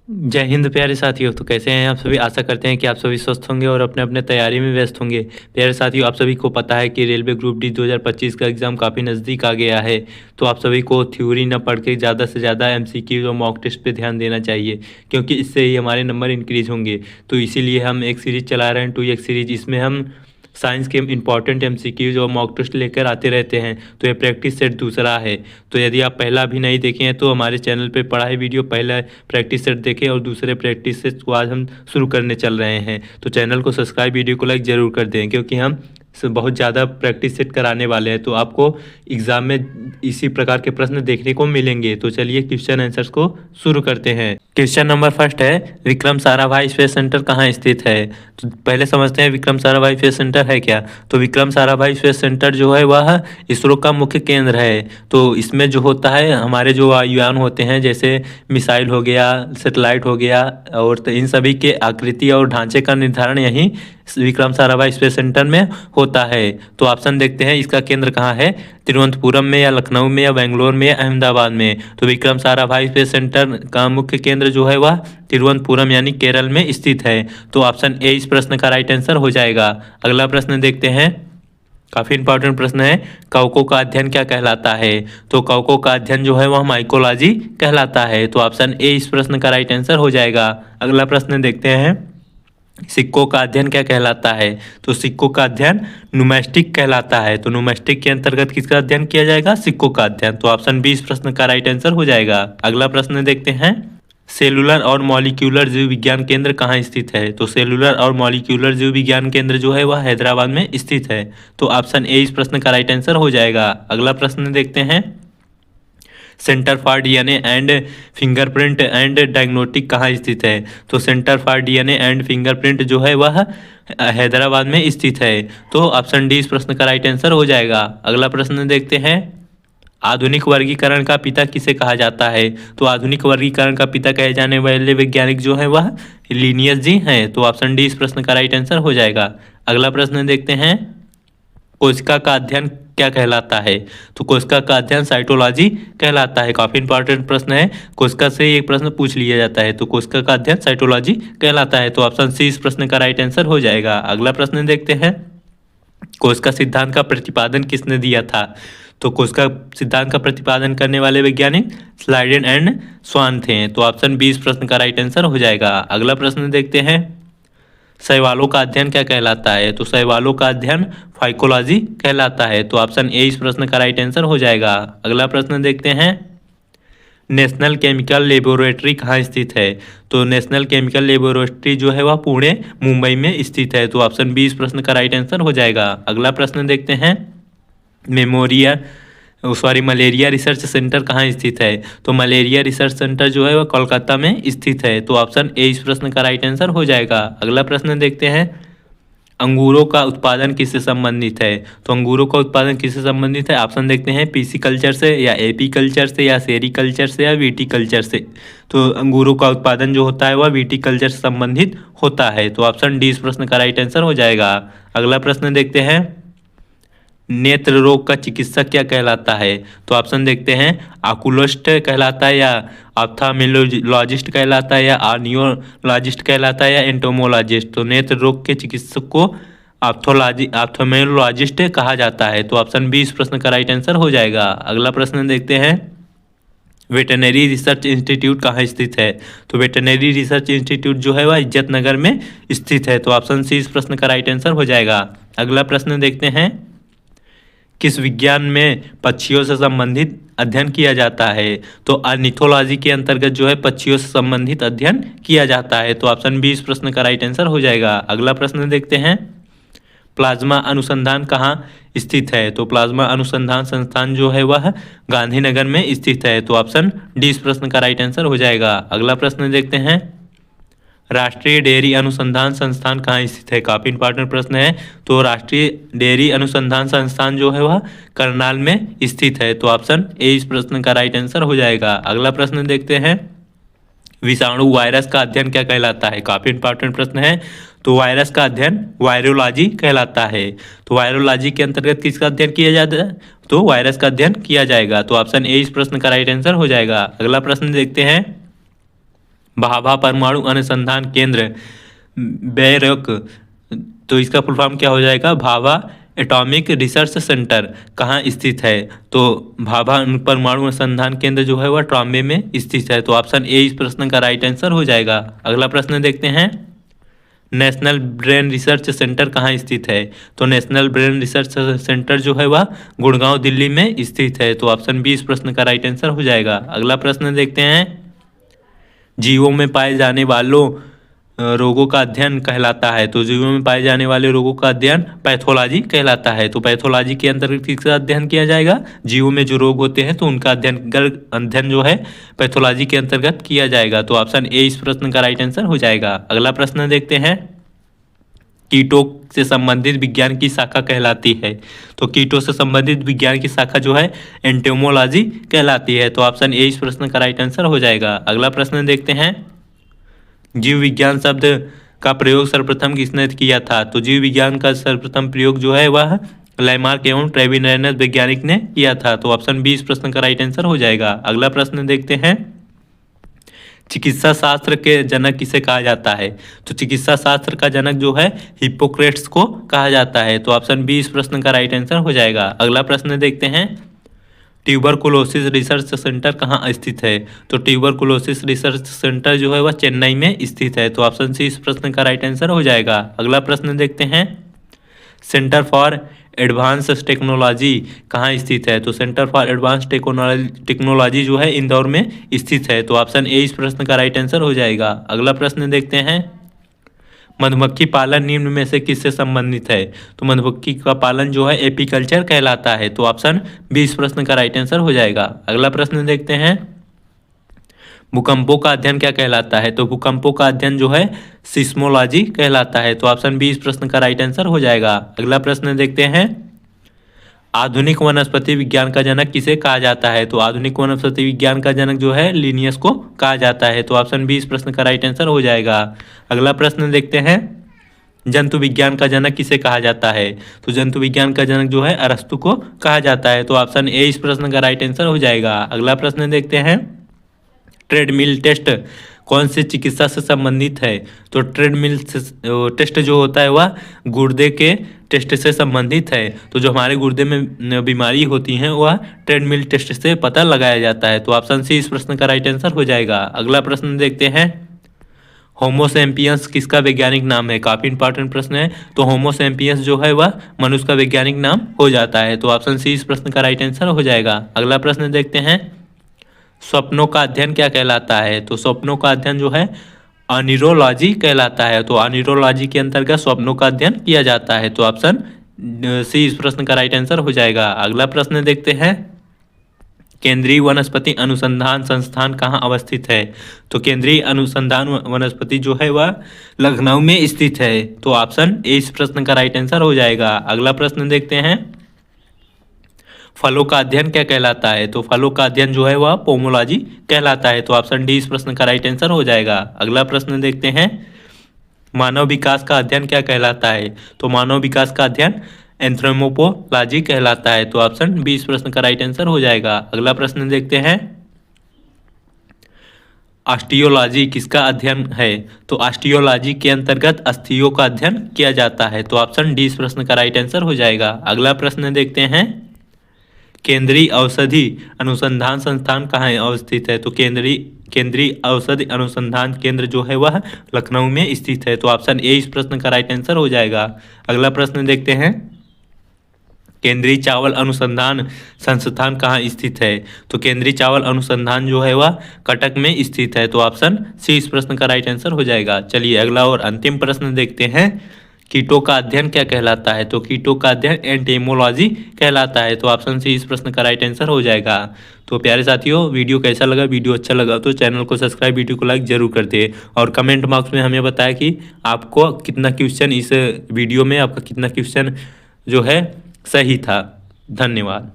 जय हिंद प्यारे साथियों। तो कैसे हैं आप सभी। आशा करते हैं कि आप सभी स्वस्थ होंगे और अपने अपने तैयारी में व्यस्त होंगे। प्यारे साथियों, आप सभी को पता है कि रेलवे ग्रुप डी 2025 का एग्ज़ाम काफ़ी नज़दीक आ गया है। तो आप सभी को थ्योरी न पढ़ के ज़्यादा से ज़्यादा एमसीक्यू और मॉक टेस्ट पे ध्यान देना चाहिए, क्योंकि इससे ही हमारे नंबर इंक्रीज होंगे। तो इसीलिए हम एक सीरीज़ चला रहे हैं 2x सीरीज। इसमें हम साइंस के इंपॉर्टेंट एमसीक्यूज और मॉक टेस्ट लेकर आते रहते हैं। तो ये प्रैक्टिस सेट दूसरा है। तो यदि आप पहला भी नहीं देखे हैं तो हमारे चैनल पे पढ़ा है वीडियो, पहला प्रैक्टिस सेट देखें और दूसरे प्रैक्टिस सेट को आज हम शुरू करने चल रहे हैं। तो चैनल को सब्सक्राइब, वीडियो को लाइक ज़रूर कर दें, क्योंकि हम बहुत ज़्यादा प्रैक्टिस सेट कराने वाले हैं। तो आपको एग्ज़ाम में इसी प्रकार के प्रश्न देखने को मिलेंगे। तो चलिए क्वेश्चन आंसर्स को शुरू करते हैं। क्वेश्चन नंबर फर्स्ट है, विक्रम साराभाई स्पेस सेंटर कहाँ स्थित है। तो पहले समझते हैं विक्रम साराभाई स्पेस सेंटर है क्या। तो विक्रम साराभाई स्पेस सेंटर जो है वह इसरो का मुख्य केंद्र है। तो इसमें जो होता है, हमारे जो वायुयान होते हैं, जैसे मिसाइल हो गया, सैटेलाइट हो गया, और तो इन सभी के आकृति और ढांचे का निर्धारण यहीं विक्रम साराभाई स्पेस सेंटर में होता है। तो ऑप्शन देखते हैं, इसका केंद्र कहाँ है। तिरुवनंतपुरम में, या लखनऊ में, या बेंगलोर में, या अहमदाबाद में। तो विक्रम साराभाई स्पेस सेंटर का मुख्य केंद्र जो है वह तिरुवनंतपुरम यानी केरल में स्थित है। तो ऑप्शन ए इस प्रश्न का राइट आंसर हो जाएगा। अगला प्रश्न देखते हैं, काफ़ी इंपॉर्टेंट प्रश्न है। कवकों का अध्ययन क्या कहलाता है। तो कवकों का अध्ययन जो है वह माइकोलॉजी कहलाता है। तो ऑप्शन ए इस प्रश्न का राइट आंसर हो जाएगा। अगला प्रश्न देखते हैं, सिक्कों का अध्ययन क्या कहलाता है। तो सिक्कों का अध्ययन न्यूमेस्टिक कहलाता है। तो न्यूमेस्टिक के अंतर्गत किसका अध्ययन किया जाएगा, सिक्कों का अध्ययन। तो ऑप्शन बी इस प्रश्न का राइट आंसर हो जाएगा। अगला प्रश्न देखते हैं, सेलुलर और मॉलिक्यूलर जीव विज्ञान केंद्र कहाँ स्थित है। तो सेलुलर और मॉलिक्यूलर जीव विज्ञान केंद्र जो है वह हैदराबाद में स्थित है। तो ऑप्शन ए इस प्रश्न का राइट आंसर हो जाएगा। अगला प्रश्न देखते हैं, centre for DNA and fingerprint and diagnostic कहाँ स्थित है। तो centre for DNA and fingerprint जो है वह हैदराबाद में स्थित है। तो ऑप्शन डी इस प्रश्न का राइट आंसर हो जाएगा। अगला प्रश्न देखते हैं, आधुनिक वर्गीकरण का पिता किसे कहा जाता है। तो आधुनिक वर्गीकरण का पिता कहे जाने वाले वैज्ञानिक जो है वह लिनियस जी हैं। तो ऑप्शन डी इस प्रश्न का राइट आंसर हो जाएगा। अगला प्रश्न देखते हैं, कोशिका का अध्ययन क्या कहलाता है। तो कोशिका का अध्ययन साइटोलॉजी कहलाता है। काफी इंपॉर्टेंट प्रश्न है, कोशिका से एक प्रश्न पूछ लिया जाता है। तो कोशिका का अध्ययन साइटोलॉजी कहलाता है। तो ऑप्शन सी इस प्रश्न का राइट आंसर हो जाएगा। अगला प्रश्न देखते हैं, कोशिका सिद्धांत का प्रतिपादन किसने दिया था। तो कोशिका सिद्धांत का प्रतिपादन करने वाले वैज्ञानिक स्लाइडेन एंड स्वान थे। तो ऑप्शन बी इस प्रश्न का राइट आंसर हो जाएगा। अगला प्रश्न देखते हैं, शैवालों का अध्ययन क्या कहलाता है। तो शैवालों का अध्ययन फाइकोलॉजी कहलाता है। तो ऑप्शन ए इस प्रश्न का राइट आंसर हो जाएगा। अगला प्रश्न देखते हैं, नेशनल केमिकल लेबोरेटरी कहाँ स्थित है। तो नेशनल केमिकल लेबोरेटरी जो है वह पुणे मुंबई में स्थित है। तो ऑप्शन बी इस प्रश्न का राइट आंसर हो जाएगा। अगला प्रश्न देखते हैं, मलेरिया रिसर्च सेंटर कहाँ स्थित है। तो मलेरिया रिसर्च सेंटर जो है वह कोलकाता में स्थित है। तो ऑप्शन ए इस प्रश्न का राइट आंसर हो जाएगा। अगला प्रश्न देखते हैं, अंगूरों का उत्पादन किससे संबंधित है। तो अंगूरों का उत्पादन किससे संबंधित है। ऑप्शन देखते हैं, पीसी कल्चर से, या एपी कल्चर से, या सेरी कल्चर से, या वीटी कल्चर से। तो अंगूरों का उत्पादन जो होता है वह वीटी कल्चर से संबंधित होता है। तो ऑप्शन डी इस प्रश्न का राइट आंसर हो जाएगा। अगला प्रश्न देखते हैं, नेत्र रोग का चिकित्सक क्या कहलाता है। तो ऑप्शन देखते हैं, आकुलस्ट कहलाता है, या ऑप्थाल्मोलॉजिस्ट कहलाता है, या आर्नियोलॉजिस्ट कहलाता है, या एंटोमोलॉजिस्ट। तो नेत्र रोग के चिकित्सक को ऑप्थाल्मोलॉजिस्ट कहा जाता है। तो ऑप्शन बी इस प्रश्न का राइट आंसर हो जाएगा। अगला प्रश्न देखते हैं, वेटनरी रिसर्च इंस्टीट्यूट कहाँ स्थित है। तो वेटनरी रिसर्च इंस्टीट्यूट जो है वह इज्जत नगर में स्थित है। तो ऑप्शन सी इस प्रश्न का राइट आंसर हो जाएगा। अगला प्रश्न देखते हैं, किस विज्ञान में पक्षियों से संबंधित अध्ययन किया जाता है। तो ऑर्निथोलॉजी के अंतर्गत जो है पक्षियों से संबंधित अध्ययन किया जाता है। तो ऑप्शन बी इस प्रश्न का राइट आंसर हो जाएगा। अगला प्रश्न देखते हैं, प्लाज्मा अनुसंधान कहाँ स्थित है। तो प्लाज्मा अनुसंधान संस्थान जो है वह गांधीनगर में स्थित है। तो ऑप्शन डी इस प्रश्न का राइट आंसर हो जाएगा। अगला प्रश्न देखते हैं, राष्ट्रीय डेयरी अनुसंधान संस्थान कहाँ स्थित है। काफ़ी इंपॉर्टेंट प्रश्न है। तो राष्ट्रीय डेयरी अनुसंधान संस्थान जो है वह करनाल में स्थित है। तो ऑप्शन ए इस प्रश्न का राइट आंसर हो जाएगा। अगला प्रश्न देखते हैं, विषाणु वायरस का अध्ययन क्या कहलाता है। काफ़ी इंपॉर्टेंट प्रश्न है। तो वायरस का अध्ययन वायरोलॉजी कहलाता है। तो वायरोलॉजी के अंतर्गत किसका अध्ययन किया जाता है। तो वायरस का अध्ययन किया जाएगा। तो ऑप्शन ए इस प्रश्न का राइट आंसर हो जाएगा। अगला प्रश्न देखते हैं, भाभा परमाणु अनुसंधान केंद्र बैरक, तो इसका फुल फॉर्म क्या हो जाएगा? भाभा एटॉमिक रिसर्च सेंटर कहाँ स्थित है? तो भाभा परमाणु अनुसंधान केंद्र जो है वह ट्रॉम्बे में स्थित है। तो ऑप्शन ए इस प्रश्न का राइट आंसर हो जाएगा। अगला प्रश्न देखते हैं, नेशनल ब्रेन रिसर्च सेंटर कहाँ स्थित है? तो नेशनल ब्रेन रिसर्च सेंटर जो है वह गुड़गांव दिल्ली में स्थित है। तो ऑप्शन बी इस प्रश्न का राइट आंसर हो जाएगा। अगला प्रश्न देखते हैं, जीवों में पाए जाने वालों रोगों का अध्ययन कहलाता है। तो जीवों में पाए जाने वाले रोगों का अध्ययन पैथोलॉजी कहलाता है। तो पैथोलॉजी के अंतर्गत किसका अध्ययन किया जाएगा? जीवों में जो रोग होते हैं तो उनका अध्ययन जो है पैथोलॉजी के अंतर्गत किया जाएगा। तो ऑप्शन ए इस प्रश्न का राइट आंसर हो जाएगा। अगला प्रश्न देखते हैं, कीटों से संबंधित विज्ञान की शाखा कहलाती है। तो कीटों से संबंधित विज्ञान की शाखा जो है एंटोमोलॉजी कहलाती है। तो ऑप्शन ए इस प्रश्न का राइट आंसर हो जाएगा। अगला प्रश्न देखते हैं, जीव विज्ञान शब्द का प्रयोग सर्वप्रथम किसने किया था? तो जीव विज्ञान का सर्वप्रथम प्रयोग जो है वह लैमार्क एवं ट्रेविनर वैज्ञानिक ने किया था। तो ऑप्शन बी इस प्रश्न का राइट आंसर हो जाएगा। अगला प्रश्न देखते हैं, चिकित्सा शास्त्र के जनक किसे कहा जाता है? तो चिकित्सा शास्त्र का जनक जो है हिप्पोक्रेट्स को कहा जाता है। तो ऑप्शन बी इस प्रश्न का राइट आंसर हो जाएगा। अगला प्रश्न देखते हैं, ट्यूबरकुलोसिस रिसर्च सेंटर कहाँ स्थित है? तो ट्यूबरकुलोसिस रिसर्च सेंटर जो है वह चेन्नई में स्थित है। तो ऑप्शन सी इस प्रश्न का राइट आंसर हो जाएगा। अगला प्रश्न देखते हैं, सेंटर फॉर एडवांस टेक्नोलॉजी कहाँ स्थित है? तो सेंटर फॉर एडवांस टेक्नोलॉजी जो है इंदौर में स्थित है। तो ऑप्शन ए इस प्रश्न का राइट आंसर हो जाएगा। अगला प्रश्न देखते हैं, मधुमक्खी पालन निम्न में से किससे संबंधित है? तो मधुमक्खी का पालन जो है एपीकल्चर कहलाता है। तो ऑप्शन बी इस प्रश्न का राइट आंसर हो जाएगा। अगला प्रश्न देखते हैं, भूकंपों का अध्ययन क्या कहलाता है? तो भूकंपों का अध्ययन जो है सिस्मोलॉजी कहलाता है। तो ऑप्शन बी इस प्रश्न का राइट आंसर हो जाएगा। अगला प्रश्न देखते हैं, आधुनिक वनस्पति विज्ञान का जनक किसे कहा जाता है? तो आधुनिक वनस्पति विज्ञान का जनक जो है लिनियस को कहा जाता है। तो ऑप्शन बी इस प्रश्न का राइट आंसर हो जाएगा। अगला प्रश्न देखते हैं, जंतु विज्ञान का जनक किसे कहा जाता है? तो जंतु विज्ञान का जनक जो है अरस्तु को कहा जाता है। तो ऑप्शन ए इस प्रश्न का राइट आंसर हो जाएगा। अगला प्रश्न देखते हैं, ट्रेडमिल टेस्ट कौन से चिकित्सा से संबंधित है? तो ट्रेडमिल टेस्ट जो होता है वह गुर्दे के टेस्ट से संबंधित है। तो जो हमारे गुर्दे में बीमारी होती हैं वह ट्रेडमिल टेस्ट से पता लगाया जाता है। तो ऑप्शन सी इस प्रश्न का राइट आंसर हो जाएगा। अगला प्रश्न देखते हैं, होमो सैपियंस किसका वैज्ञानिक नाम है? काफ़ी इंपॉर्टेंट प्रश्न है। तो होमो सैपियंस जो है वह मनुष्य का वैज्ञानिक नाम हो जाता है। तो ऑप्शन सी इस प्रश्न का राइट आंसर हो जाएगा। अगला प्रश्न देखते हैं, स्वप्नों का अध्ययन क्या कहलाता है? तो स्वप्नों का अध्ययन जो है अनिरोलॉजी कहलाता है। तो अनिरोलॉजी के अंतर्गत स्वप्नों का अध्ययन किया जाता है। तो ऑप्शन सी इस प्रश्न का राइट आंसर हो जाएगा। अगला प्रश्न देखते हैं, केंद्रीय वनस्पति अनुसंधान संस्थान कहाँ अवस्थित है? तो केंद्रीय अनुसंधान वनस्पति जो है वह लखनऊ में स्थित है। तो ऑप्शन ए इस प्रश्न का राइट आंसर हो जाएगा। अगला प्रश्न देखते हैं, फलों का अध्ययन क्या कहलाता है? तो फलों का अध्ययन जो है वह पोमोलॉजी कहलाता है। तो ऑप्शन डी इस प्रश्न का राइट आंसर हो जाएगा। अगला प्रश्न देखते हैं, मानव विकास का अध्ययन क्या कहलाता है? तो मानव विकास का अध्ययन एंथ्रोपोलॉजी कहलाता है। तो ऑप्शन बी इस प्रश्न का राइट आंसर हो जाएगा। अगला प्रश्न देखते हैं, ऑस्टियोलॉजी किसका अध्ययन है? तो ऑस्टियोलॉजी के अंतर्गत अस्थियों का अध्ययन किया जाता है। तो ऑप्शन डी इस प्रश्न का राइट आंसर हो जाएगा। अगला प्रश्न देखते हैं, केंद्रीय औषधि अनुसंधान संस्थान कहाँ अवस्थित है? तो केंद्रीय औषधि अनुसंधान केंद्र जो है वह लखनऊ में स्थित है। तो ऑप्शन ए इस प्रश्न का राइट आंसर हो जाएगा। अगला प्रश्न देखते हैं, केंद्रीय चावल अनुसंधान संस्थान कहाँ स्थित है? तो केंद्रीय चावल अनुसंधान जो है वह कटक में स्थित है। तो ऑप्शन सी इस प्रश्न का राइट आंसर हो जाएगा। चलिए अगला और अंतिम प्रश्न देखते हैं, कीटों का अध्ययन क्या कहलाता है? तो कीटों का अध्ययन एंटेमोलॉजी कहलाता है। तो ऑप्शन सी इस प्रश्न का राइट आंसर हो जाएगा। तो प्यारे साथियों, वीडियो कैसा लगा? वीडियो अच्छा लगा तो चैनल को सब्सक्राइब, वीडियो को लाइक जरूर कर दे और कमेंट बॉक्स में हमें बताया कि आपको कितना क्वेश्चन इस वीडियो में आपका कितना क्वेश्चन जो है सही था। धन्यवाद।